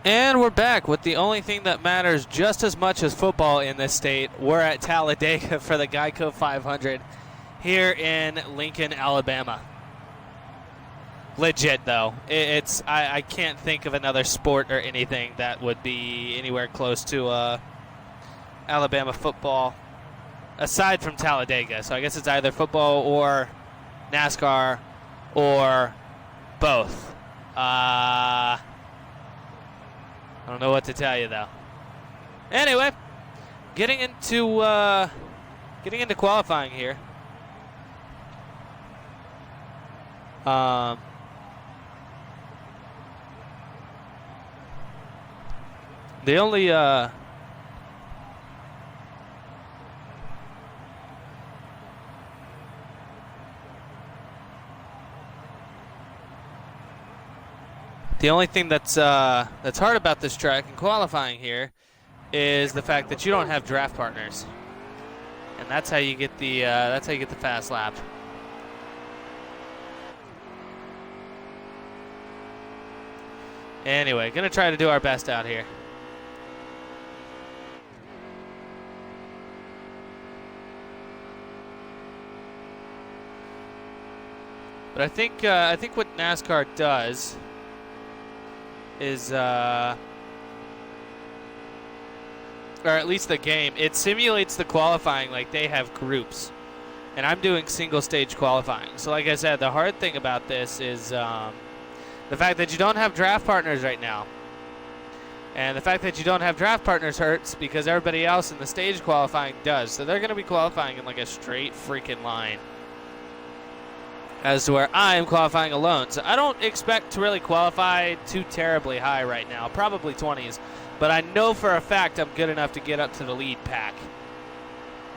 And we're back with the only thing that matters just as much as football in this state. We're at Talladega for the Geico 500 here in Lincoln, Alabama. Legit, though. I can't think of another sport or anything that would be anywhere close to Alabama football aside from Talladega. So I guess it's either football or NASCAR or both. I don't know what to tell you, though. Anyway, getting into qualifying here. The only thing that's hard about this track and qualifying here is the fact that you don't have draft partners, and that's how you get the fast lap. Anyway, gonna try to do our best out here. But I think what NASCAR does is, or at least the game, it simulates the qualifying like they have groups. And I'm doing single stage qualifying. So like I said, the hard thing about this is the fact that you don't have draft partners right now. And the fact that you don't have draft partners hurts because everybody else in the stage qualifying does. So they're going to be qualifying in like a straight freaking line, as to where I'm qualifying alone. So I don't expect to really qualify too terribly high right now, probably 20s. But I know for a fact I'm good enough to get up to the lead pack.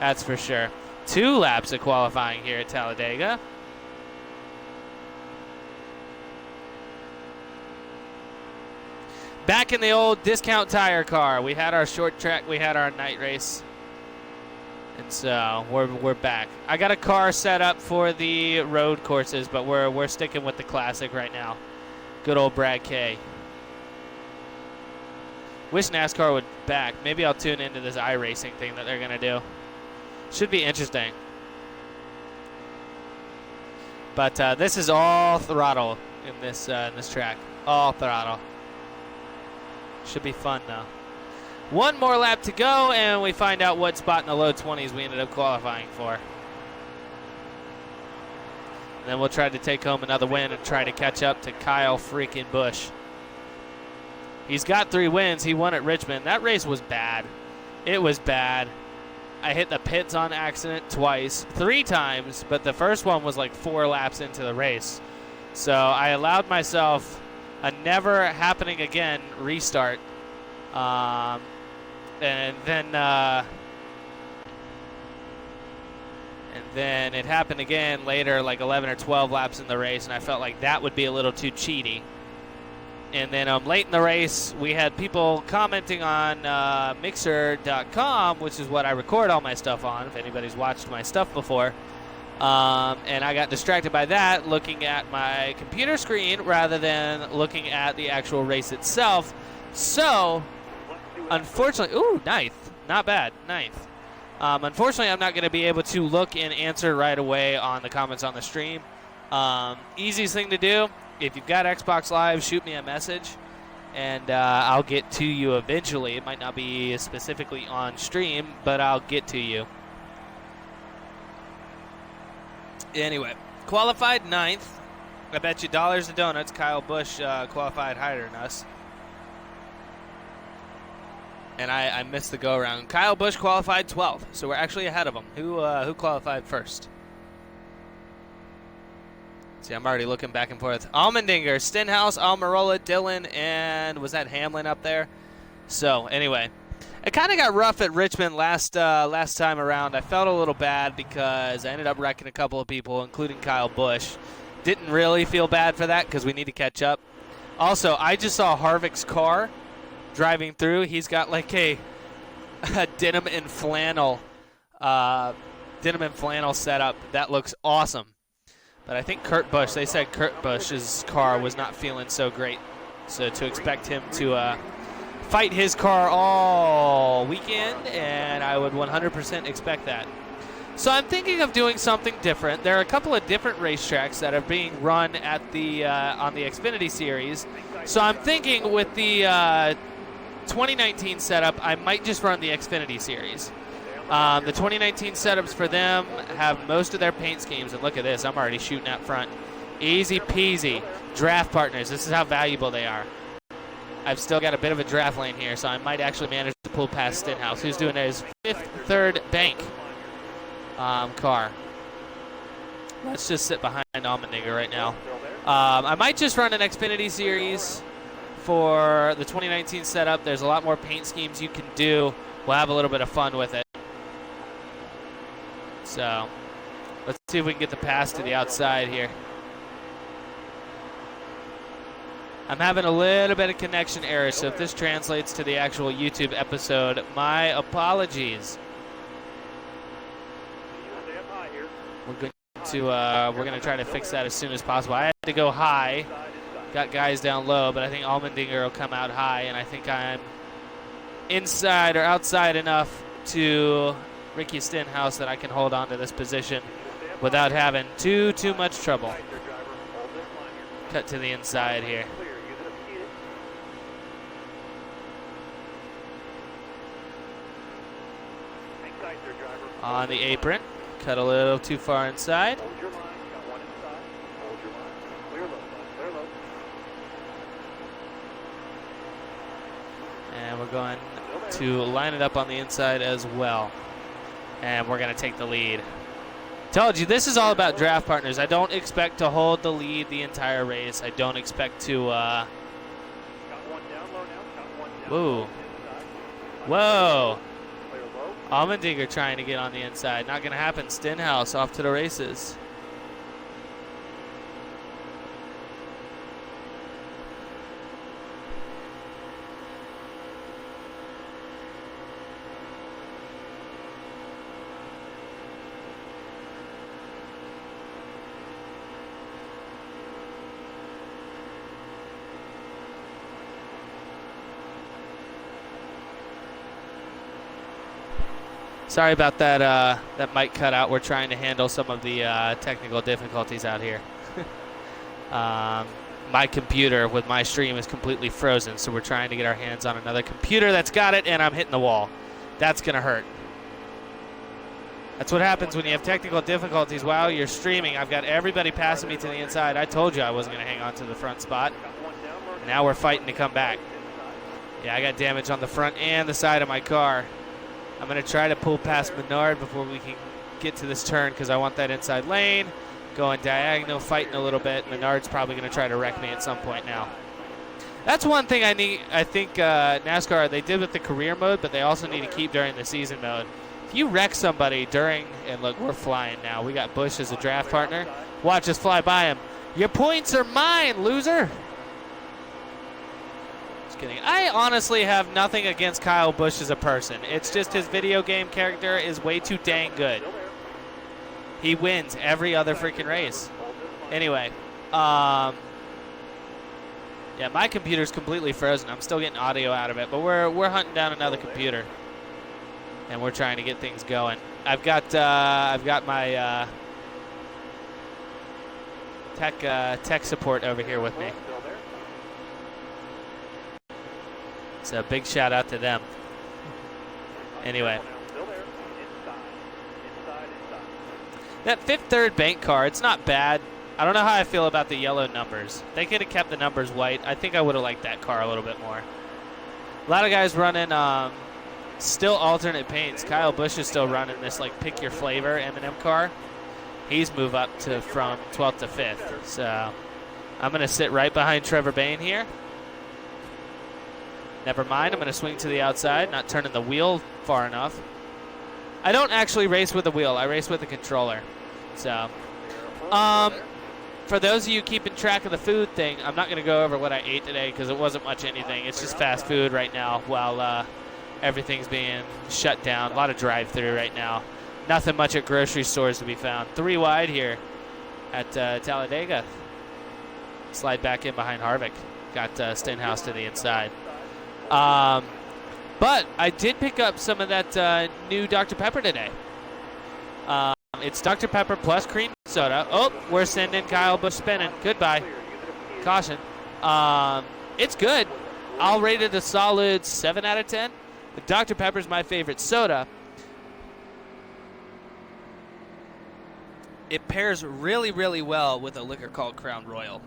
That's for sure. 2 laps of qualifying here at Talladega. Back in the old discount tire car. We had our short track, we had our night race. And so we're back. I got a car set up for the road courses, but we're sticking with the classic right now. Good old Brad K. Wish NASCAR would back. Maybe I'll tune into this iRacing thing that they're gonna do. Should be interesting. But this is all throttle in this track. All throttle. Should be fun though. 1 more lap to go, and we find out what spot in the low 20s we ended up qualifying for. And then we'll try to take home another win and try to catch up to Kyle freaking Busch. He's got 3 wins. He won at Richmond. That race was bad. It was bad. I hit the pits on accident twice, 3 times, but the first one was like 4 laps into the race. So I allowed myself a never happening again restart. And then it happened again later, like 11 or 12 laps in the race, and I felt like that would be a little too cheaty. And then late in the race, we had people commenting on Mixer.com, which is what I record all my stuff on, if anybody's watched my stuff before. And I got distracted by that, looking at my computer screen rather than looking at the actual race itself. So, unfortunately, ooh, 9th. Not bad, 9th. Unfortunately, I'm not going to be able to look and answer right away on the comments on the stream. Easiest thing to do, if you've got Xbox Live, shoot me a message, and I'll get to you eventually. It might not be specifically on stream, but I'll get to you. Anyway, qualified 9th. I bet you dollars to donuts Kyle Busch qualified higher than us. And I missed the go-around. Kyle Busch qualified 12th, so we're actually ahead of him. Who qualified first? See, I'm already looking back and forth. Allmendinger, Stenhouse, Almirola, Dillon, and was that Hamlin up there? So, anyway, it kind of got rough at Richmond last time around. I felt a little bad because I ended up wrecking a couple of people, including Kyle Busch. Didn't really feel bad for that because we need to catch up. Also, I just saw Harvick's car driving through. He's got like a denim and flannel setup. That looks awesome. But I think they said Kurt Busch's car was not feeling so great. So to expect him to fight his car all weekend, and I would 100% expect that. So I'm thinking of doing something different. There are a couple of different racetracks that are being run at the on the Xfinity Series. So I'm thinking with the 2019 setup, I might just run the Xfinity Series. The 2019 setups for them have most of their paint schemes, and look at this, I'm already shooting out front. Easy peasy. Draft partners, this is how valuable they are. I've still got a bit of a draft lane here, so I might actually manage to pull past Stenhouse, who's doing his third bank car. Let's just sit behind Allmendinger right now. I might just run an Xfinity Series for the 2019 setup. There's a lot more paint schemes you can do. We'll have a little bit of fun with it. So let's see if we can get the pass to the outside here. I'm having a little bit of connection error, so if this translates to the actual YouTube episode, my apologies. We're going to try to fix that as soon as possible. I had to go high, got guys down low, but I think Allmendinger will come out high, and I think I'm inside or outside enough to Ricky Stenhouse that I can hold on to this position without having too much trouble. Cut to the inside here. On the apron, cut a little too far inside. And we're going to line it up on the inside as well. And we're going to take the lead. Told you, this is all about draft partners. I don't expect to hold the lead the entire race. I don't expect to... Whoa. Whoa. Allmendinger trying to get on the inside. Not going to happen. Stenhouse off to the races. Sorry about that that mic cutout. We're trying to handle some of the technical difficulties out here. My computer with my stream is completely frozen, so we're trying to get our hands on another computer that's got it, and I'm hitting the wall. That's going to hurt. That's what happens when you have technical difficulties while you're streaming. I've got everybody passing me to the inside. I told you I wasn't going to hang on to the front spot. Now we're fighting to come back. Yeah, I got damage on the front and the side of my car. I'm going to try to pull past Menard before we can get to this turn because I want that inside lane. Going diagonal, fighting a little bit. Menard's probably going to try to wreck me at some point now. That's one thing I think NASCAR, they did with the career mode, but they also need to keep during the season mode. If you wreck somebody during, and look, we're flying now. We got Busch as a draft partner. Watch us fly by him. Your points are mine, loser. Kidding. I honestly have nothing against Kyle Busch as a person. It's just his video game character is way too dang good. He wins every other freaking race. Anyway, yeah, my computer's completely frozen. I'm still getting audio out of it, but we're hunting down another computer, and we're trying to get things going. I've got my tech support over here with me. So big shout out to them. Anyway. That third bank car, it's not bad. I don't know how I feel about the yellow numbers. They could have kept the numbers white. I think I would have liked that car a little bit more. A lot of guys running still alternate paints. Kyle Busch is still running this like pick your flavor M&M car. He's moved up to from 12th to 5th. So I'm going to sit right behind Trevor Bayne here. Never mind, I'm going to swing to the outside, not turning the wheel far enough. I don't actually race with a wheel. I race with a controller. So, for those of you keeping track of the food thing, I'm not going to go over what I ate today because it wasn't much anything. It's just fast food right now while everything's being shut down. A lot of drive-through right now. Nothing much at grocery stores to be found. 3 wide here at Talladega. Slide back in behind Harvick. Got Stenhouse to the inside. But I did pick up some of that new Dr. Pepper today. It's Dr. Pepper plus cream soda. Oh, we're sending Kyle Busch spinning. Goodbye. Caution. It's good. I'll rate it a solid 7 out of 10. But Dr. Pepper's my favorite soda. It pairs really, really well with a liquor called Crown Royal.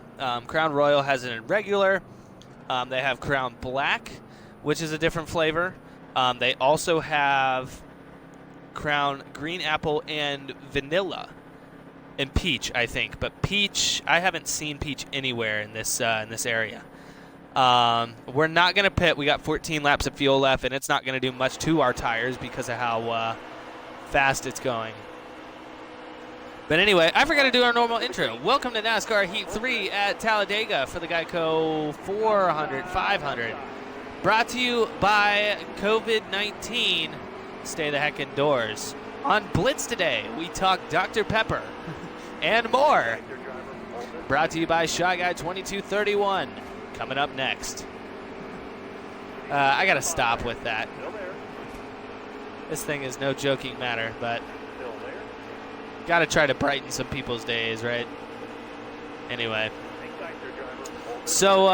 Crown Royal has it in regular. They have Crown Black, which is a different flavor. They also have Crown Green Apple and Vanilla and Peach, I think. But Peach, I haven't seen Peach anywhere in this area. We're not going to pit. We got 14 laps of fuel left, and it's not going to do much to our tires because of how fast it's going. But anyway, I forgot to do our normal intro. Welcome to NASCAR Heat 3 at Talladega for the Geico 500. Brought to you by COVID-19. Stay the heck indoors. On Blitz today, we talk Dr. Pepper and more. Brought to you by Shy Guy 2231. Coming up next. I got to stop with that. This thing is no joking matter, but got to try to brighten some people's days, right? Anyway. So,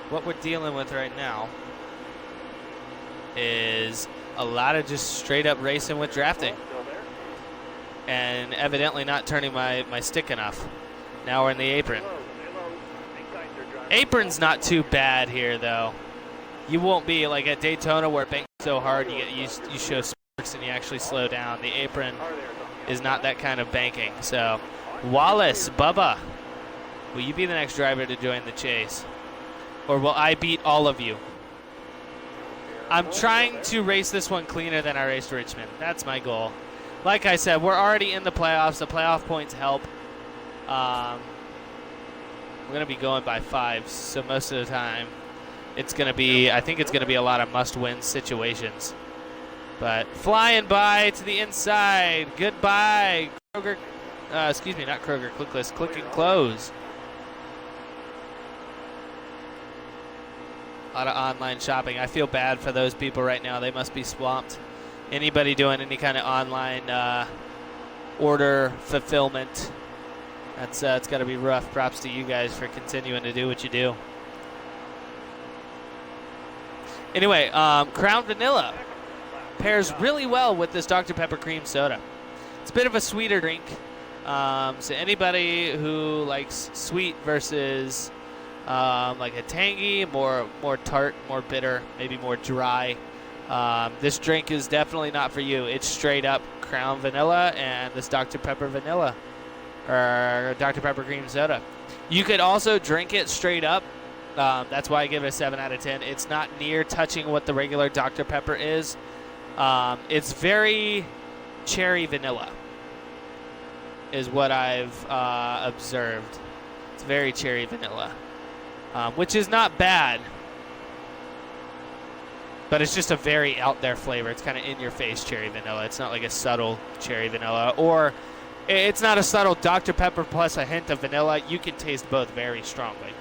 what we're dealing with right now is a lot of just straight up racing with drafting. And evidently not turning my stick enough. Now we're in the apron. Apron's not too bad here, though. You won't be like at Daytona where it banks so hard you show sparks and you actually slow down. The apron is not that kind of banking. So, Wallace, Bubba, will you be the next driver to join the chase? Or will I beat all of you? I'm trying to race this one cleaner than I raced Richmond. That's my goal. Like I said, we're already in the playoffs. The playoff points help. We're going to be going by 5s, so most of the time it's going to be, I think it's going to be a lot of must-win situations. But flying by to the inside. Goodbye, Kroger. Excuse me, not Kroger. Clickless. Click and close. A lot of online shopping. I feel bad for those people right now. They must be swamped. Anybody doing any kind of online order fulfillment, it's got to be rough. Props to you guys for continuing to do what you do. Anyway, Crown Vanilla pairs really well with this Dr. Pepper cream soda. It's a bit of a sweeter drink. So anybody who likes sweet versus like a tangy, more tart, more bitter, maybe more dry, this drink is definitely not for you. It's straight up Crown Vanilla and this Dr. Pepper Vanilla or Dr. Pepper cream soda. You could also drink it straight up. That's why I give it a 7 out of 10. It's not near touching what the regular Dr. Pepper is. It's very cherry vanilla is what I've observed. It's very cherry vanilla, which is not bad. But it's just a very out there flavor. It's kind of in your face cherry vanilla. It's not like a subtle cherry vanilla. Or it's not a subtle Dr. Pepper plus a hint of vanilla. You can taste both very strongly.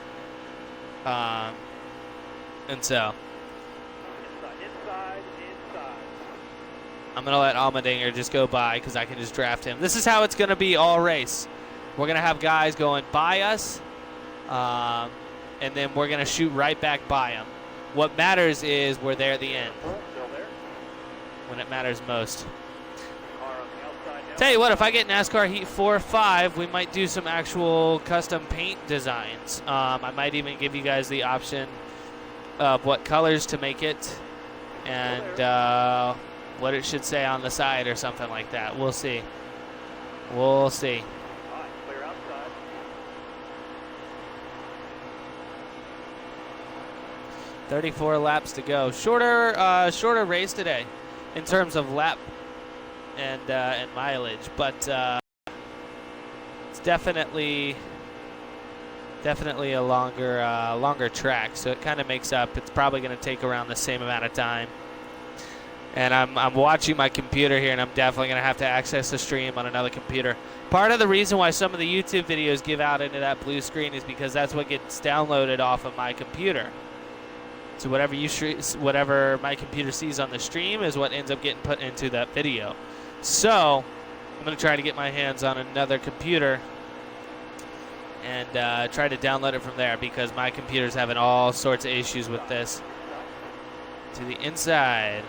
And so I'm going to let Allmendinger just go by because I can just draft him. This is how it's going to be all race. We're going to have guys going by us, and then we're going to shoot right back by them. What matters is we're there at the end when it matters most. Tell you what, if I get NASCAR Heat 4 or 5, we might do some actual custom paint designs. I might even give you guys the option of what colors to make it and what it should say on the side or something like that. We'll see. We'll see. 34 laps to go. Shorter race today in terms of lap and mileage, but it's definitely a longer track, so it kind of makes up. It's probably going to take around the same amount of time. And I'm watching my computer here, and I'm definitely going to have to access the stream on another computer. Part of the reason why some of the YouTube videos give out into that blue screen is because that's what gets downloaded off of my computer. So whatever my computer sees on the stream is what ends up getting put into that video. So I'm going to try to get my hands on another computer and try to download it from there, because my computer's having all sorts of issues with this. To the inside.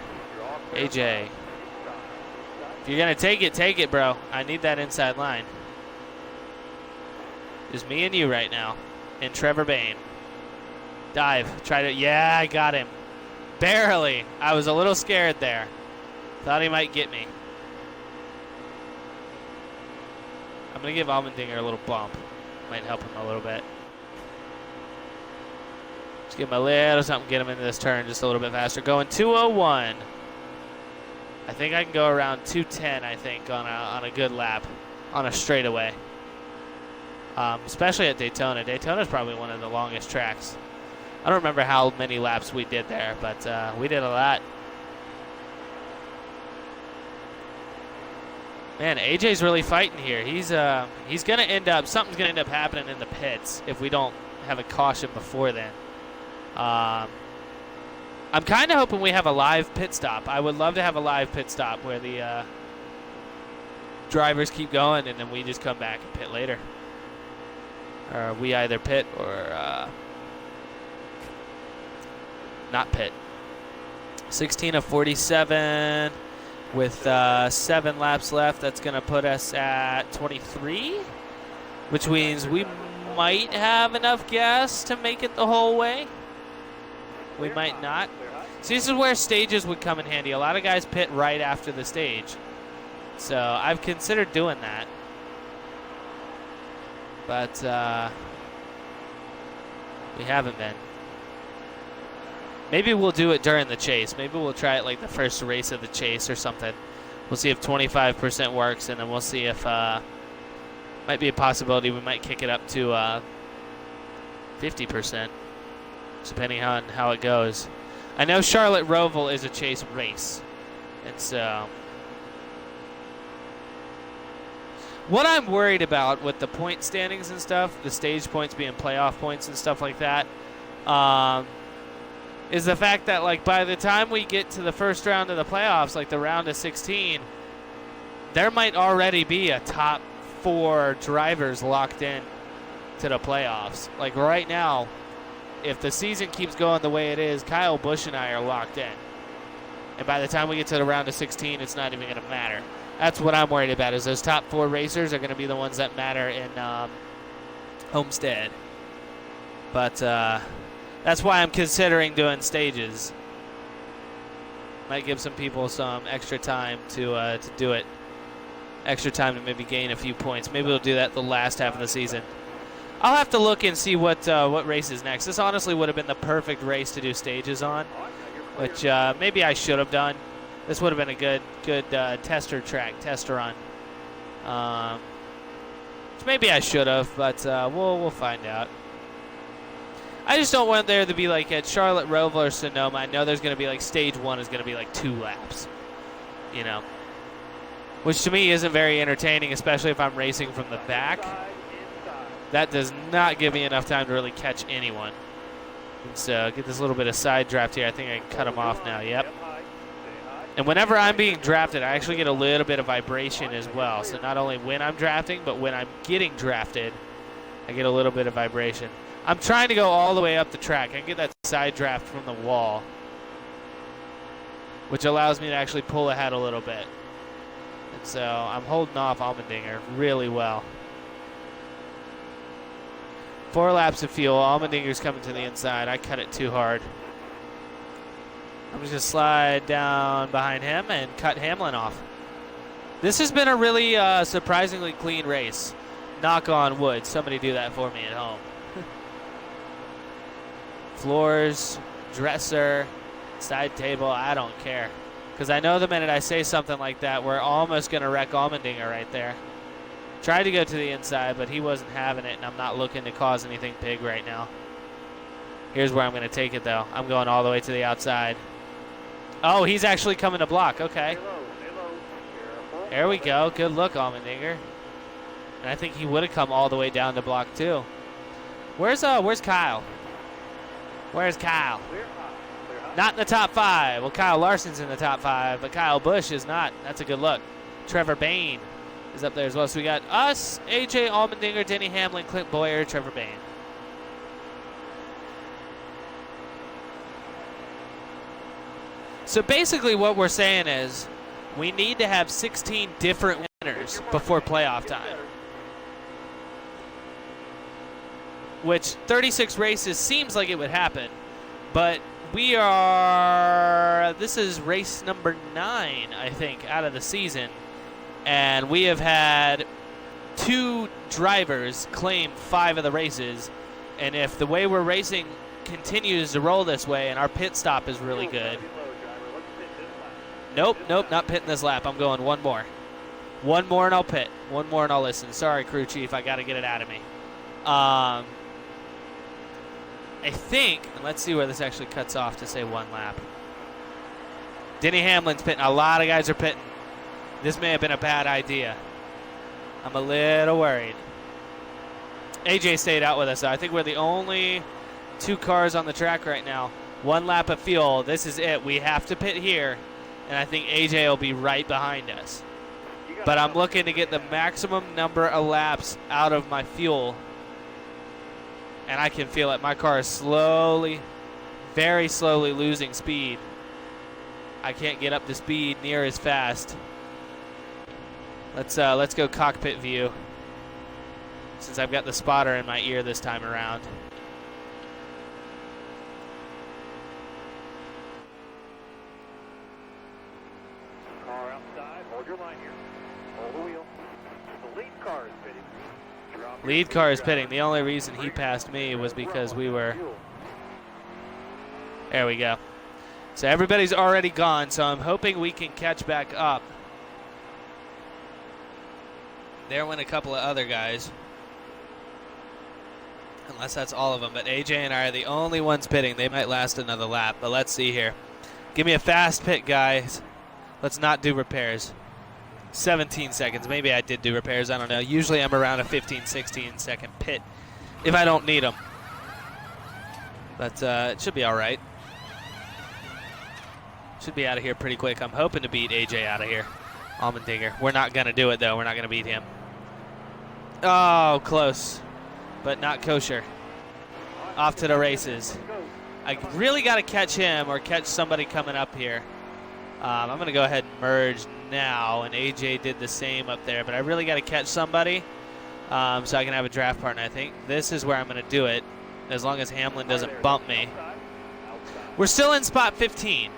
AJ. If you're going to take it, bro. I need that inside line. Just me and you right now. And Trevor Bayne. Dive. Try to. Yeah, I got him. Barely. I was a little scared there. Thought he might get me. I'm going to give Allmendinger a little bump. Might help him a little bit. Just give him a little something, get him into this turn just a little bit faster. Going 2:01. I think I can go around 2:10, I think, on a good lap, on a straightaway. Especially at Daytona. Daytona's probably one of the longest tracks. I don't remember how many laps we did there, but we did a lot. Man, AJ's really fighting here. He's going to end up, something's going to end up happening in the pits if we don't have a caution before then. I'm kind of hoping we have a live pit stop. I would love to have a live pit stop where the drivers keep going and then we just come back and pit later. Or we either pit or not pit. 16 of 47 with 7 laps left. That's going to put us at 23, which means we might have enough gas to make it the whole way. We might not. See, this is where stages would come in handy. A lot of guys pit right after the stage. So I've considered doing that. But we haven't been. Maybe we'll do it during the chase. Maybe we'll try it like the first race of the chase or something. We'll see if 25% works, and then we'll see if might be a possibility we might kick it up to 50%, depending on how it goes. I know Charlotte Roval is a chase race, and so what I'm worried about with the point standings and stuff, the stage points being playoff points and stuff like that, is the fact that, like, by the time we get to the first round of the playoffs, like the round of 16, there might already be a top 4 drivers locked in to the playoffs. Like right now, if the season keeps going the way it is, Kyle Busch and I are locked in. And by the time we get to the round of 16, it's not even going to matter. That's what I'm worried about, is those top 4 racers are going to be the ones that matter in Homestead. But that's why I'm considering doing stages. Might give some people some extra time to do it. Extra time to maybe gain a few points. Maybe we'll do that the last half of the season. I'll have to look and see what race is next. This honestly would have been the perfect race to do stages on, which maybe I should have done. This would have been a good tester run. Which maybe I should have, but we'll find out. I just don't want there to be like at Charlotte Roval or Sonoma. I know there's going to be like stage 1 is going to be like 2 laps, you know, which to me isn't very entertaining, especially if I'm racing from the back. That does not give me enough time to really catch anyone. And so get this little bit of side draft here. I think I can cut him off now. Yep. And whenever I'm being drafted, I actually get a little bit of vibration as well. So not only when I'm drafting, but when I'm getting drafted, I get a little bit of vibration. I'm trying to go all the way up the track. I can get that side draft from the wall, which allows me to actually pull ahead a little bit. And so I'm holding off Allmendinger really well. 4 laps of fuel. Allmendinger's coming to the inside. I cut it too hard. I'm just going to slide down behind him and cut Hamlin off. This has been a really surprisingly clean race. Knock on wood. Somebody do that for me at home. Floors, dresser, side table, I don't care. Because I know the minute I say something like that, we're almost going to wreck Allmendinger right there. Tried to go to the inside, but he wasn't having it, and I'm not looking to cause anything big right now. Here's where I'm going to take it, though. I'm going all the way to the outside. Oh, he's actually coming to block. Okay. There we go. Good look, Allmendinger. And I think he would have come all the way down to block too. Where's Kyle? Where's Kyle? Not in the top 5. Well, Kyle Larson's in the top 5, but Kyle Busch is not. That's a good look. Trevor Bayne is up there as well. So we got us, AJ Allmendinger, Denny Hamlin, Clint Boyer, Trevor Bayne. So basically what we're saying is we need to have 16 different winners before playoff time. Which 36 races seems like it would happen, but this is race number 9, I think, out of the season, and we have had 2 drivers claim 5 of the races, and if the way we're racing continues to roll this way and our pit stop is really good. Nope, not pitting this lap. I'm going one more. One more and I'll pit. One more and I'll listen. Sorry, crew chief, I got to get it out of me. I think, and let's see where this actually cuts off to say 1 lap. Denny Hamlin's pitting. A lot of guys are pitting. This may have been a bad idea. I'm a little worried. AJ stayed out with us, though. I think we're the only 2 cars on the track right now. 1 lap of fuel. This is it. We have to pit here, and I think AJ will be right behind us. But I'm looking to get the maximum number of laps out of my fuel. And I can feel it. My car is slowly, very slowly losing speed. I can't get up to speed near as fast. Let's go cockpit view, since I've got the spotter in my ear this time around. Car outside. Hold your line here. Hold the wheel. The lead car is pitting. Lead car is pitting. The only reason he passed me was because we were... There we go. So everybody's already gone, so I'm hoping we can catch back up. There went a couple of other guys. Unless that's all of them. But AJ and I are the only ones pitting. They might last another lap, but let's see here. Give me a fast pit, guys. Let's not do repairs. 17 seconds. Maybe I did do repairs. I don't know. Usually I'm around a 15, 16 second pit if I don't need them. But it should be all right. Should be out of here pretty quick. I'm hoping to beat AJ out of here. Allmendinger. We're not going to do it, though. We're not going to beat him. Oh, close. But not kosher. Off to the races. I really got to catch him or catch somebody coming up here. I'm going to go ahead and merge now, and AJ did the same up there, but I really got to catch somebody so I can have a draft partner. I think this is where I'm going to do it, as long as Hamlin doesn't bump me. We're still in spot 15,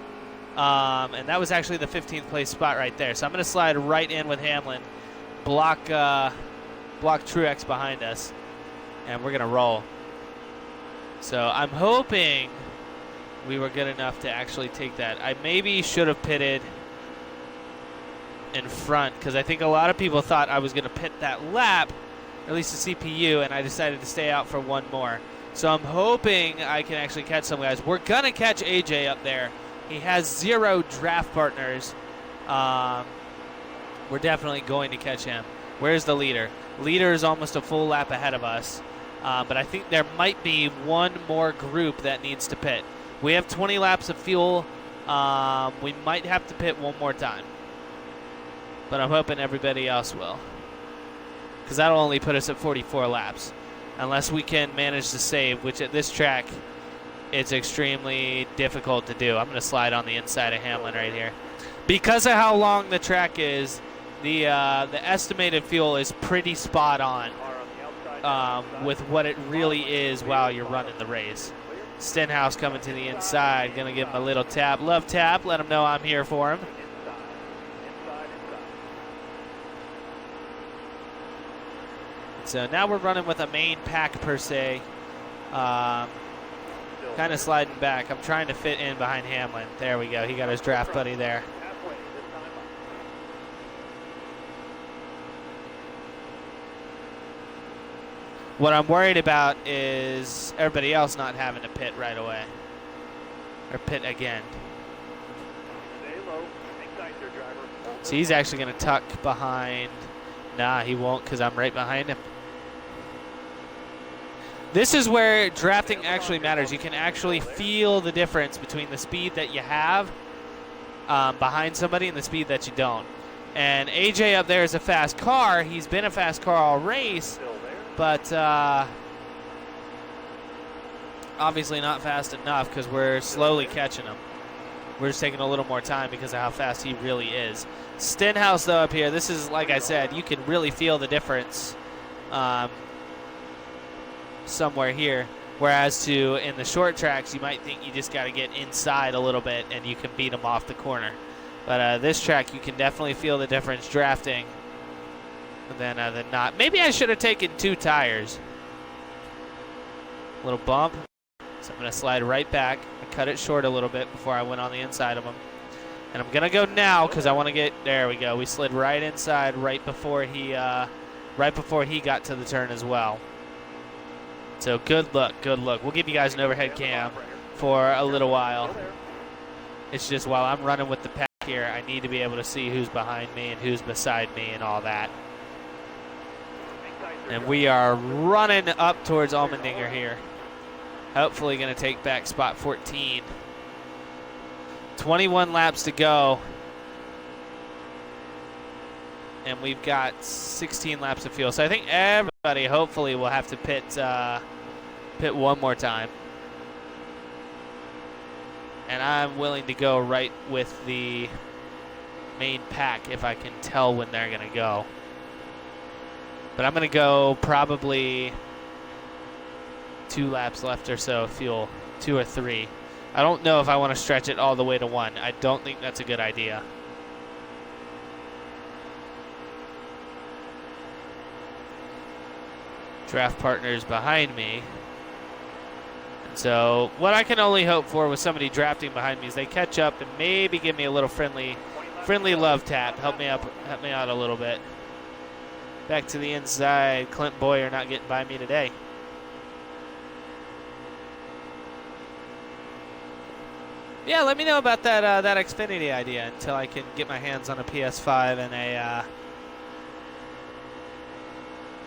and that was actually the 15th place spot right there, so I'm going to slide right in with Hamlin, block Truex behind us, and we're going to roll. So I'm hoping we were good enough to actually take that. I maybe should have pitted in front, because I think a lot of people thought I was going to pit that lap, or at least the CPU, and I decided to stay out for 1 more. So I'm hoping I can actually catch some guys. We're going to catch AJ up there. He has 0 draft partners. We're definitely going to catch him. Where's the leader? Leader is almost a full lap ahead of us, but I think there might be 1 more group that needs to pit. We have 20 laps of fuel. We might have to pit 1 more time. But I'm hoping everybody else will, because that'll only put us at 44 laps. Unless we can manage to save, which at this track, it's extremely difficult to do. I'm going to slide on the inside of Hamlin right here. Because of how long the track is, the estimated fuel is pretty spot on with what it really is while you're running the race. Stenhouse coming to the inside, going to give him a little tap. Love tap, let him know I'm here for him. So now we're running with a main pack per se. Kind of sliding back. I'm trying to fit in behind Hamlin. There we go. He got his draft buddy there. What I'm worried about is everybody else not having to pit right away. Or pit again. So he's actually going to tuck behind. Nah, he won't because I'm right behind him. This is where drafting actually matters. You can actually feel the difference between the speed that you have behind somebody and the speed that you don't. And AJ up there is a fast car. He's been a fast car all race, but obviously not fast enough because we're slowly catching him. We're just taking a little more time because of how fast he really is. Stenhouse, though, up here, this is, like I said, you can really feel the difference somewhere here. Whereas in the short tracks, you might think you just got to get inside a little bit and you can beat them off the corner. But this track, you can definitely feel the difference drafting than not. Maybe I should have taken 2 tires. Little bump. So I'm going to slide right back. I cut it short a little bit before I went on the inside of him. And I'm going to go now because I want to get, there we go. We slid right inside right before he got to the turn as well. So good luck, good luck. We'll give you guys an overhead cam for a little while. It's just while I'm running with the pack here, I need to be able to see who's behind me and who's beside me and all that. And we are running up towards Allmendinger here. Hopefully going to take back spot 14. 21 laps to go. And we've got 16 laps of fuel. So I think everybody hopefully will have to pit one more time. And I'm willing to go right with the main pack if I can tell when they're going to go. But I'm going to go probably 2 laps left or so of fuel, 2 or 3. I don't know if I want to stretch it all the way to 1. I don't think that's a good idea. Draft partners behind me. And so what I can only hope for with somebody drafting behind me is they catch up and maybe give me a little friendly love tap. Help me out a little bit. Back to the inside. Clint Boyer not getting by me today. Yeah, let me know about that Xfinity idea until I can get my hands on a PS5 and a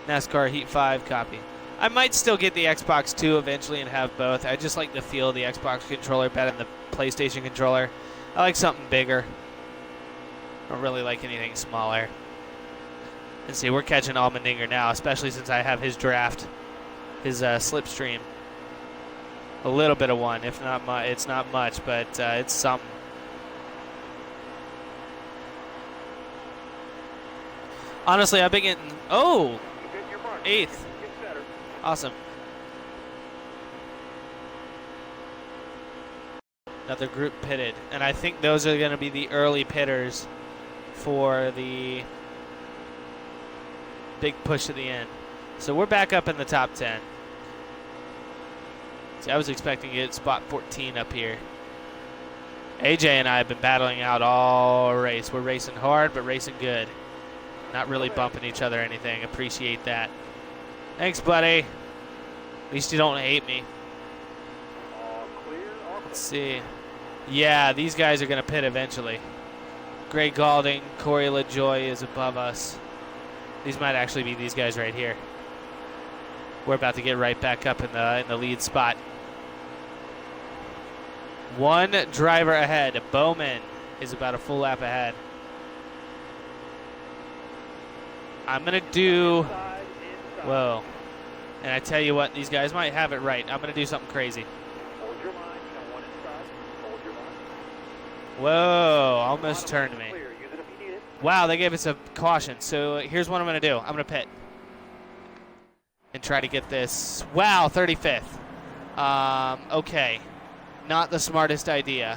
NASCAR Heat 5 copy. I might still get the Xbox 2 eventually and have both. I just like the feel of the Xbox controller better than the PlayStation controller. I like something bigger. I don't really like anything smaller. And see, we're catching Allmendinger now, especially since I have his draft, his slipstream. A little bit of 1, if not much. It's not much, but it's something. Honestly, I've been getting, 8th. Awesome. Another group pitted, and I think those are going to be the early pitters for the big push at the end. So we're back up in the top 10. See, I was expecting to get spot 14 up here. AJ and I have been battling out all race. We're racing hard, but racing good. Not really bumping each other or anything. Appreciate that. Thanks, buddy. At least you don't hate me. Let's see. Yeah, these guys are going to pit eventually. Gray Galding, Corey LaJoy is above us. These might actually be these guys right here. We're about to get right back up in the lead spot. 1 driver ahead. Bowman is about a full lap ahead. I'm going to do... Whoa. And I tell you what, these guys might have it right. I'm going to do something crazy. Whoa, almost turned me. Wow, they gave us a caution. So here's what I'm going to do. I'm going to pit and try to get this. Wow, 35th. Okay. Not the smartest idea.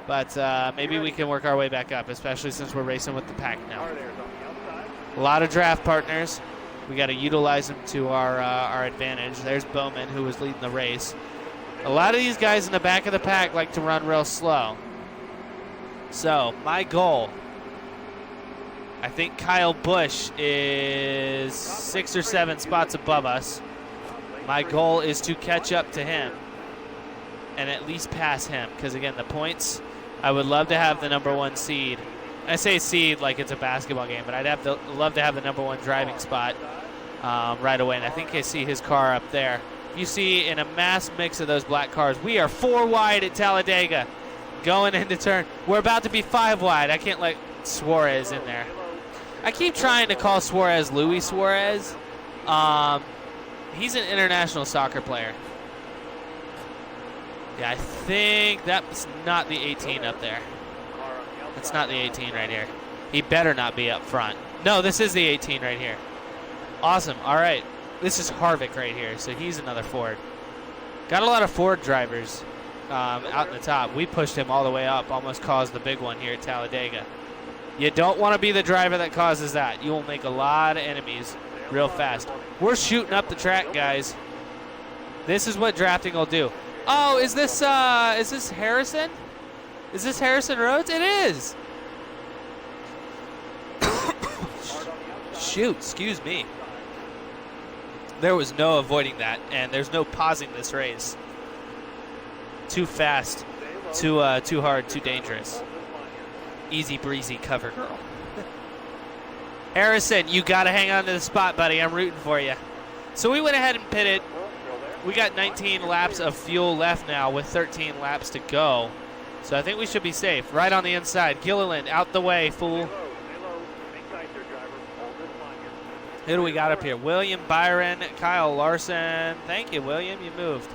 But maybe we can work our way back up, especially since we're racing with the pack now. A lot of draft partners. We got to utilize them to our advantage. There's Bowman, who was leading the race. A lot of these guys in the back of the pack like to run real slow. So my goal, I think Kyle Busch is 6 or 7 spots above us. My goal is to catch up to him and at least pass him, because again, the points I would love to have the #1 seed. I say seed like it's a basketball game, but I'd love to have the #1 driving spot right away. And I think I see his car up there. You see in a mass mix of those black cars, we are 4 wide at Talladega going into turn. We're about to be 5 wide. I can't let Suarez in there. I keep trying to call Suarez Luis Suarez. He's an international soccer player. Yeah, I think that's not the 18 up there. That's not the 18 right here. He better not be up front. No, this is the 18 right here. Awesome. All right. This is Harvick right here, so he's another Ford. Got a lot of Ford drivers out in the top. We pushed him all the way up, almost caused the big one here at Talladega. You don't want to be the driver that causes that. You will make a lot of enemies real fast. We're shooting up the track, guys. This is what drafting will do. Oh, is this Harrison? Is this Harrison Rhodes? It is. Shoot, excuse me. There was no avoiding that, and there's no pausing this race. Too fast, too hard, too dangerous. Easy breezy cover girl. Harrison, you got to hang on to the spot, buddy. I'm rooting for you. So we went ahead and pitted. We got 19 laps of fuel left now with 13 laps to go. So I think we should be safe. Right on the inside. Gilliland, out the way, fool. Who do we got up here? William Byron, Kyle Larson. Thank you, William. You moved.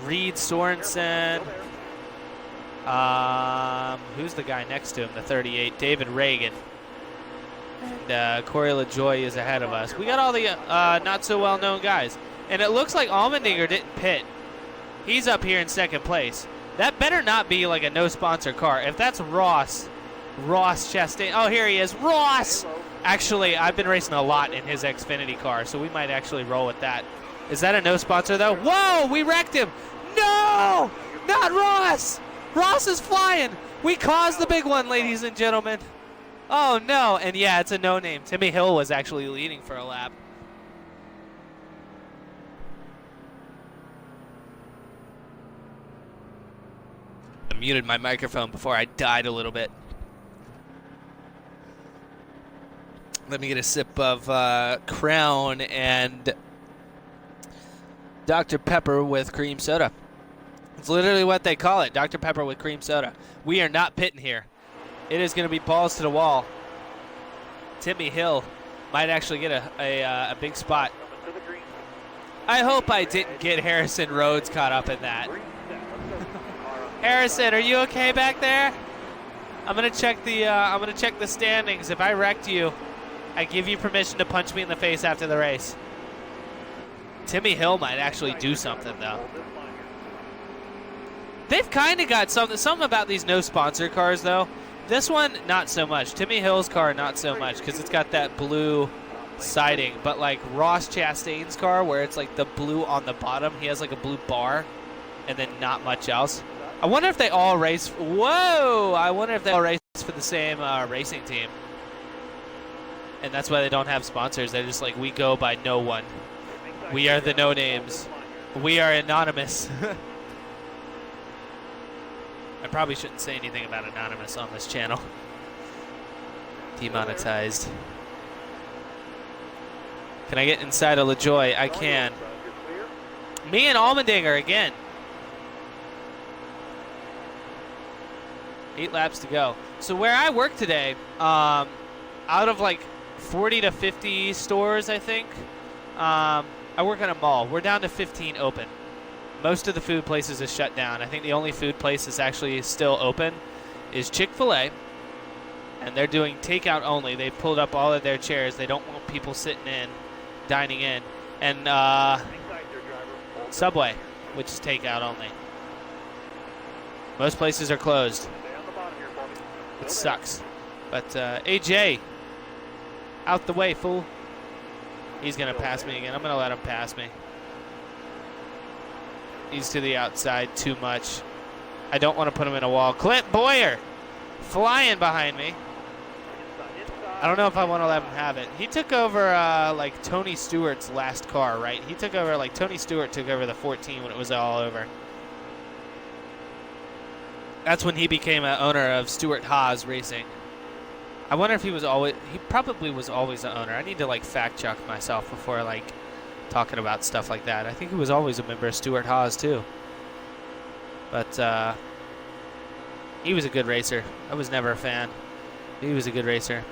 Reed Sorensen. Who's the guy next to him? The 38, David Reagan. And Corey LaJoy is ahead of us. We got all the not so well known guys. And it looks like Allmendinger didn't pit. He's up here in second place. That better not be like a no sponsor car. If that's Ross Chastain. Oh, here he is. Ross! Actually, I've been racing a lot in his Xfinity car, so we might actually roll with that. Is that a no sponsor, though? Whoa, we wrecked him. No, not Ross. Ross is flying. We caused the big one, ladies and gentlemen. Oh, no. And, yeah, it's a no-name. Timmy Hill was actually leading for a lap. I muted my microphone before I died a little bit. Let me get a sip of Crown and Dr. Pepper with cream soda. It's literally what they call it, Dr. Pepper with cream soda. We are not pitting here. It is going to be balls to the wall. Timmy Hill might actually get a big spot. I hope I didn't get Harrison Rhodes caught up in that. Harrison, are you okay back there? I'm gonna check the standings. If I wrecked you, I give you permission to punch me in the face after the race. Timmy Hill might actually do something though. They've kind of got something about these no sponsor cars though. This one, not so much. Timmy Hill's car, not so much, because it's got that blue siding. But like Ross Chastain's car, where it's like the blue on the bottom, he has like a blue bar, and then not much else. I wonder if they all race. Whoa! I wonder if they all race for the same racing team. And that's why they don't have sponsors. They're just like, we go by no one. We are the no names. We are anonymous. I probably shouldn't say anything about anonymous on this channel. Demonetized. Can I get inside of LaJoy? I can. Me and Allmendinger again. 8 laps to go. So where I work today, out of like 40 to 50 stores, I think, I work at a mall. We're down to 15 open. Most of the food places is shut down. I think the only food place that's actually still open is Chick-fil-A, and they're doing takeout only. They've pulled up all of their chairs. They don't want people sitting in, dining in. And Subway, which is takeout only. Most places are closed. It sucks. But AJ, out the way, fool. He's going to pass me again. I'm going to let him pass me. He's to the outside too much. I don't want to put him in a wall. Clint Boyer flying behind me. I don't know if I want to let him have it. He took over like Tony Stewart's last car, right? He took over, like Tony Stewart took over the 14 when it was all over. That's when he became an owner of Stewart Haas Racing. I wonder if he probably was always an owner. I need to like fact check myself before like talking about stuff like that. I think he was always a member of Stewart Haas too. But he was a good racer. I was never a fan. He was a good racer.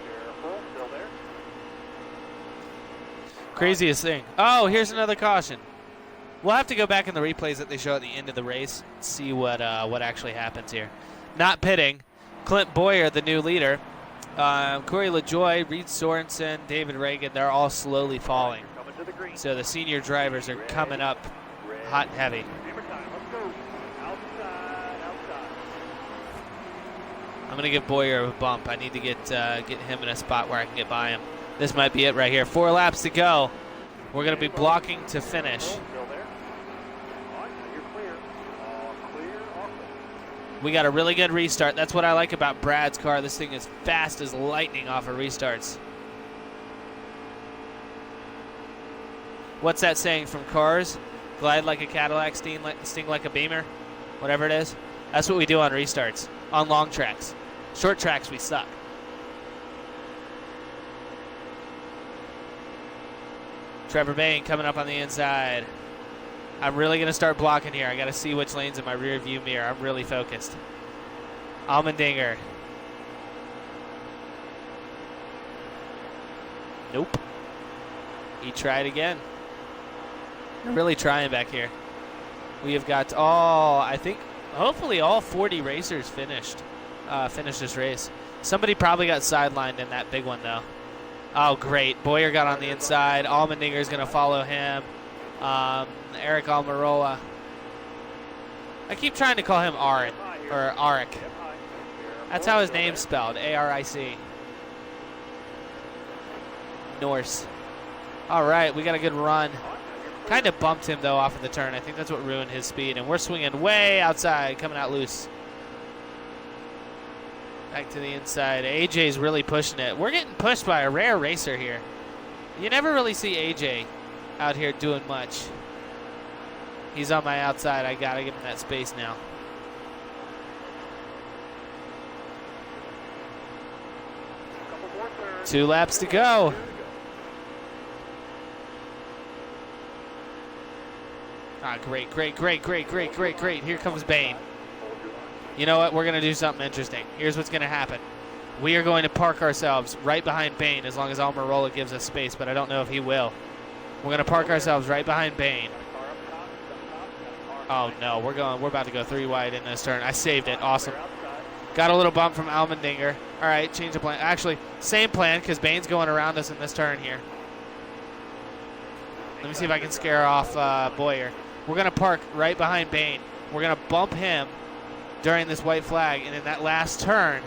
Careful, still there. Craziest thing. Oh, here's another caution. We'll have to go back in the replays that they show at the end of the race, see what actually happens here. Not pitting. Clint Boyer, the new leader. Corey LaJoy, Reed Sorensen, David Reagan, they're all slowly falling. Coming to the green. So the senior drivers are coming up hot and heavy. Hammer time. Let's go. Outside. I'm going to give Boyer a bump. I need to get him in a spot where I can get by him. This might be it right here. 4 laps to go. We're going to be blocking to finish. Still there. All right, you're clear. Clear. Awesome. We got a really good restart. That's what I like about Brad's car. This thing is fast as lightning off of restarts. What's that saying from Cars? Glide like a Cadillac, sting like a Beamer, whatever it is. That's what we do on restarts, on long tracks. Short tracks, we suck. Trevor Bain coming up on the inside. I'm really going to start blocking here. I got to see which lane's in my rear view mirror. I'm really focused. Allmendinger. Nope. He tried again. They're really trying back here. We have got I think, hopefully all 40 racers finished this race. Somebody probably got sidelined in that big one, though. Oh, great. Boyer got on the inside. Allmendinger is going to follow him. Eric Almirola. I keep trying to call him Arik, or Arik. That's how his name's spelled, A-R-I-C. Norse. All right, we got a good run. Kind of bumped him, though, off of the turn. I think that's what ruined his speed, and we're swinging way outside, coming out loose. Back to the inside. AJ's really pushing it. We're getting pushed by a rare racer here. You never really see AJ out here doing much. He's on my outside. I got to give him that space now. Couple more turns. 2 laps to go. Ah, great. Here comes Bain. You know what? We're going to do something interesting. Here's what's going to happen. We are going to park ourselves right behind Bain as long as Almirola gives us space, but I don't know if he will. We're going to park ourselves right behind Bain. Oh, no. We're about to go 3 wide in this turn. I saved it. Awesome. Got a little bump from Allmendinger. All right, change the plan. Actually, same plan because Bain's going around us in this turn here. Let me see if I can scare off Boyer. We're going to park right behind Bain. We're going to bump him during this white flag, and in that last turn,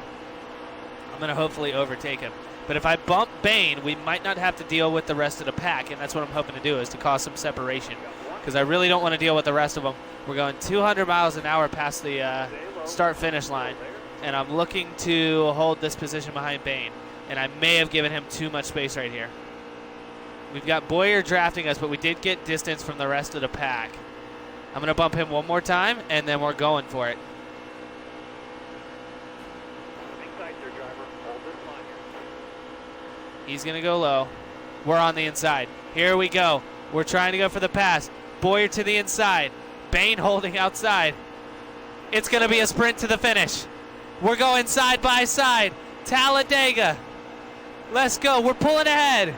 I'm going to hopefully overtake him. But if I bump Bain, we might not have to deal with the rest of the pack, and that's what I'm hoping to do, is to cause some separation, because I really don't want to deal with the rest of them. We're going 200 miles an hour past the start-finish line, and I'm looking to hold this position behind Bain, and I may have given him too much space right here. We've got Boyer drafting us, but we did get distance from the rest of the pack. I'm going to bump him one more time, and then we're going for it. He's going to go low. We're on the inside. Here we go. We're trying to go for the pass. Boyer to the inside. Bain holding outside. It's going to be a sprint to the finish. We're going side by side. Talladega. Let's go. We're pulling ahead.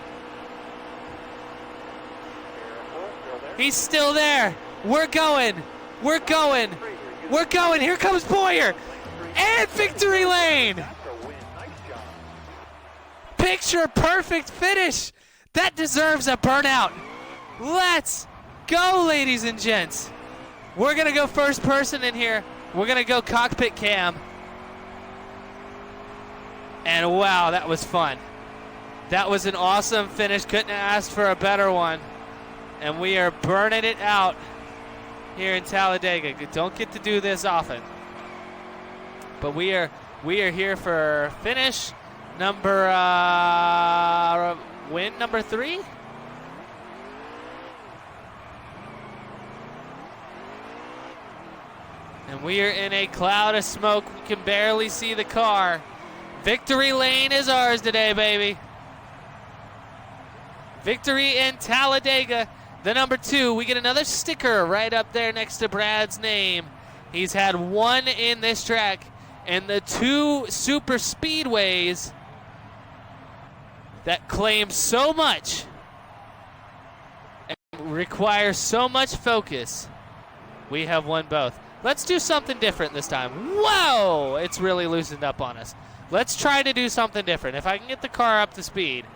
He's still there. We're going. We're going. We're going. Here comes Boyer. And victory lane. Picture perfect finish. That deserves a burnout. Let's go, ladies and gents. We're going to go first person in here. We're going to go cockpit cam. And wow, that was fun. That was an awesome finish. Couldn't have asked for a better one. And we are burning it out here in Talladega. Don't get to do this often. But we are here for finish win number 3. And we are in a cloud of smoke. We can barely see the car. Victory lane is ours today, baby. Victory in Talladega, the number 2. We get another sticker right up there next to Brad's name. He's had 1 in this track, and the 2 super speedways that claim so much and require so much focus, we have won both. Let's do something different this time. Whoa! It's really loosened up on us. Let's try to do something different. If I can get the car up to speed,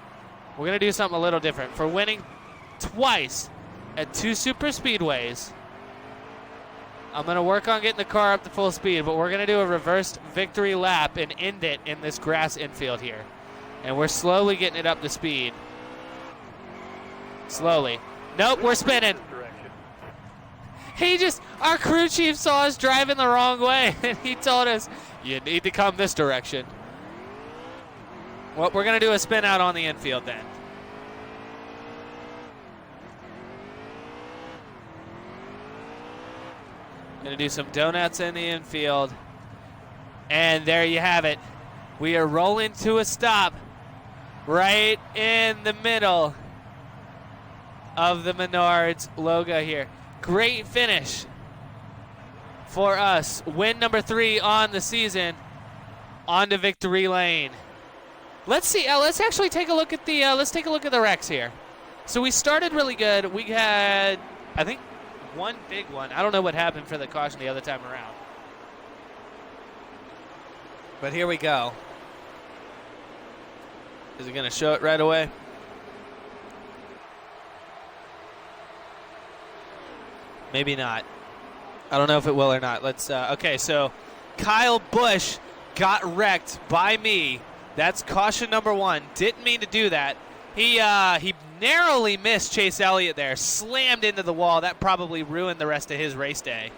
we're going to do something a little different. For winning twice at 2 super speedways, I'm going to work on getting the car up to full speed, but we're going to do a reversed victory lap and end it in this grass infield here. And we're slowly getting it up to speed. Slowly. Nope, we're spinning. Our crew chief saw us driving the wrong way, and he told us, you need to come this direction. Well, we're going to do a spin out on the infield then. Going to do some donuts in the infield. And there you have it. We are rolling to a stop right in the middle of the Menards logo here. Great finish for us. Win number 3 on the season. On to victory lane. Let's see. Let's actually take a look at the. Let's take a look at the wrecks here. So we started really good. We had, I think, 1 big one. I don't know what happened for the caution the other time around. But here we go. Is it going to show it right away? Maybe not. I don't know if it will or not. Let's. Okay, so Kyle Busch got wrecked by me. That's caution number 1. Didn't mean to do that. He narrowly missed Chase Elliott there. Slammed into the wall. That probably ruined the rest of his race day.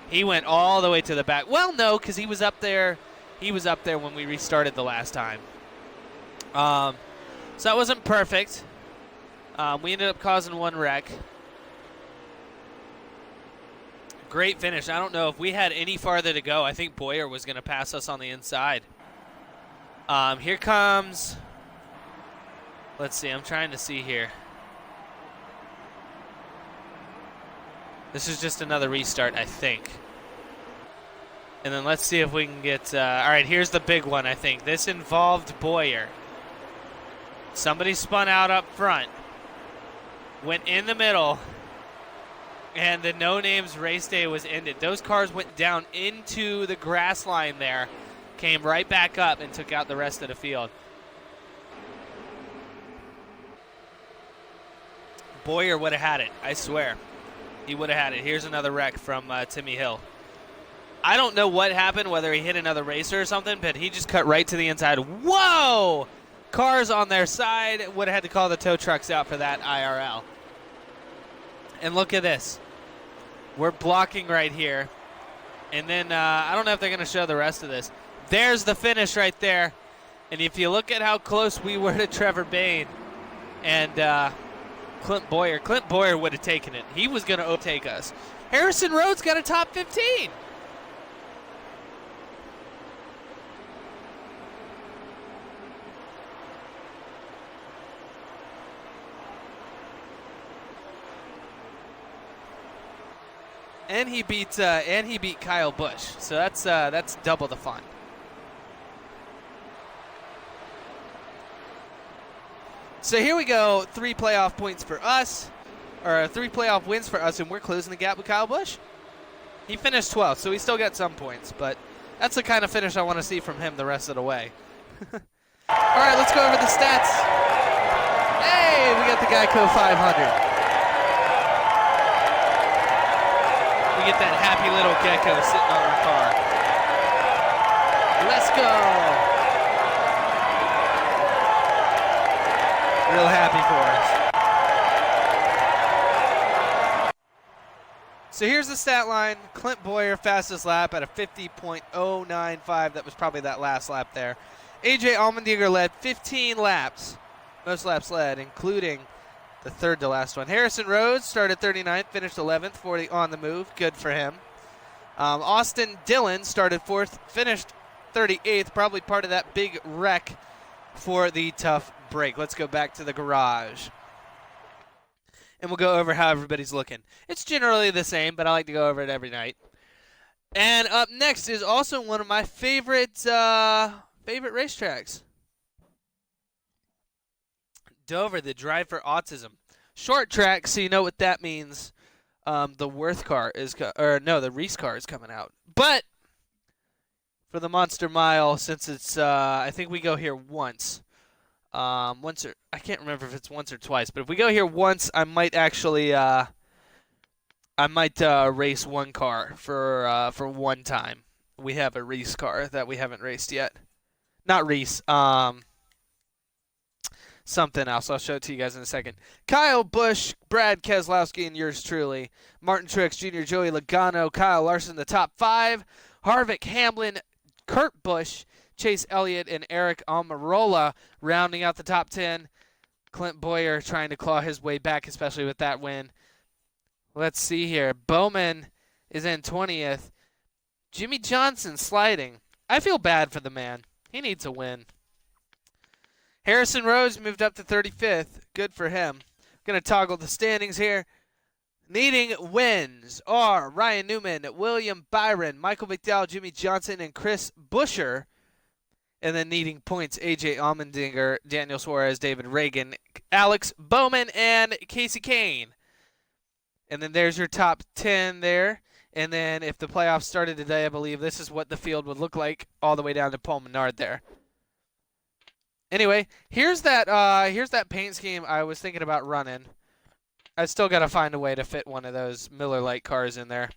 He went all the way to the back. Well, no, because he was up there. He was up there when we restarted the last time. So that wasn't perfect. We ended up causing 1 wreck. Great finish. I don't know if we had any farther to go. I think Boyer was going to pass us on the inside. Here comes, let's see, I'm trying to see here. This is just another restart, I think. And then let's see if we can get, all right, here's the big one, I think. This involved Boyer. Somebody spun out up front, went in the middle, and the No Names race day was ended. Those cars went down into the grass line there, came right back up and took out the rest of the field. Boyer would have had it, I swear. He would have had it. Here's another wreck from Timmy Hill. I don't know what happened, whether he hit another racer or something, but he just cut right to the inside. Whoa! Cars on their side. Would have had to call the tow trucks out for that IRL. And look at this. We're blocking right here. And then I don't know if they're going to show the rest of this. There's the finish right there. And if you look at how close we were to Trevor Bayne and Clint Boyer would have taken it. He was going to overtake us. Harrison Rhodes got a top 15. And he beat Kyle Busch. So that's double the fun. So here we go, 3 playoff points for us, or 3 playoff wins for us, and we're closing the gap with Kyle Busch. He finished 12th, so he still got some points, but that's the kind of finish I want to see from him the rest of the way. All right, let's go over the stats. Hey, we got the Geico 500. We get that happy little gecko sitting on our car. Let's go. Real happy for us. So here's the stat line. Clint Boyer, fastest lap at a 50.095. That was probably that last lap there. AJ Allmendinger led 15 laps. Most laps led, including the third to last one. Harrison Rhodes started 39th, finished 11th for the On the Move. Good for him. Austin Dillon started 4th, finished 38th, probably part of that big wreck for the tough break. Let's go back to the garage. And we'll go over how everybody's looking. It's generally the same, but I like to go over it every night. And up next is also one of my favorite racetracks. Dover, the Drive for Autism. Short track, so you know what that means. The Worth car is, the Reese car is coming out. But for the Monster Mile, since it's, I think we go here once. I can't remember if it's once or twice, but if we go here once, I might actually, race one car for one time. We have a Reese car that we haven't raced yet. Not Reese, something else. I'll show it to you guys in a second. Kyle Busch, Brad Keselowski, and yours truly. Martin Truex Jr., Joey Logano, Kyle Larson, the top 5. Harvick, Hamlin, Kurt Busch, Chase Elliott, and Eric Almirola rounding out the top 10. Clint Bowyer trying to claw his way back, especially with that win. Let's see here. Bowman is in 20th. Jimmy Johnson sliding. I feel bad for the man. He needs a win. Harrison Rhodes moved up to 35th. Good for him. Going to toggle the standings here. Needing wins are Ryan Newman, William Byron, Michael McDowell, Jimmy Johnson, and Chris Buescher. And then needing points, A.J. Allmendinger, Daniel Suarez, David Reagan, Alex Bowman, and Casey Kane. And then there's your top 10 there. And then if the playoffs started today, I believe this is what the field would look like all the way down to Paul Menard there. Anyway, here's that paint scheme I was thinking about running. I still got to find a way to fit one of those Miller Lite cars in there.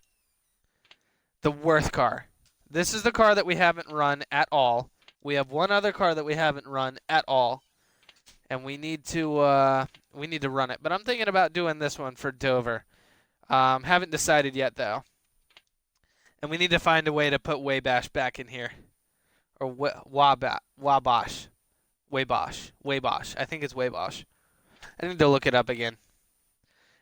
The Worth car. This is the car that we haven't run at all. We have one other car that we haven't run at all, and we need to run it. But I'm thinking about doing this one for Dover. Haven't decided yet though. And we need to find a way to put Wabash back in here, or Wabash. Wabash. I think it's Wabash. I need to look it up again.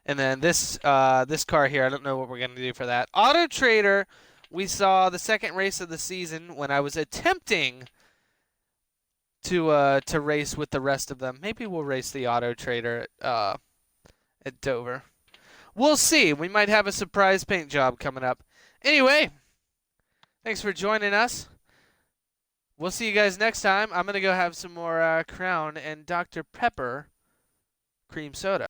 And then this car here, I don't know what we're going to do for that. Auto Trader, we saw the second race of the season when I was attempting to race with the rest of them. Maybe we'll race the Auto Trader at Dover. We'll see. We might have a surprise paint job coming up. Anyway, thanks for joining us. We'll see you guys next time. I'm going to go have some more Crown and Dr. Pepper cream soda.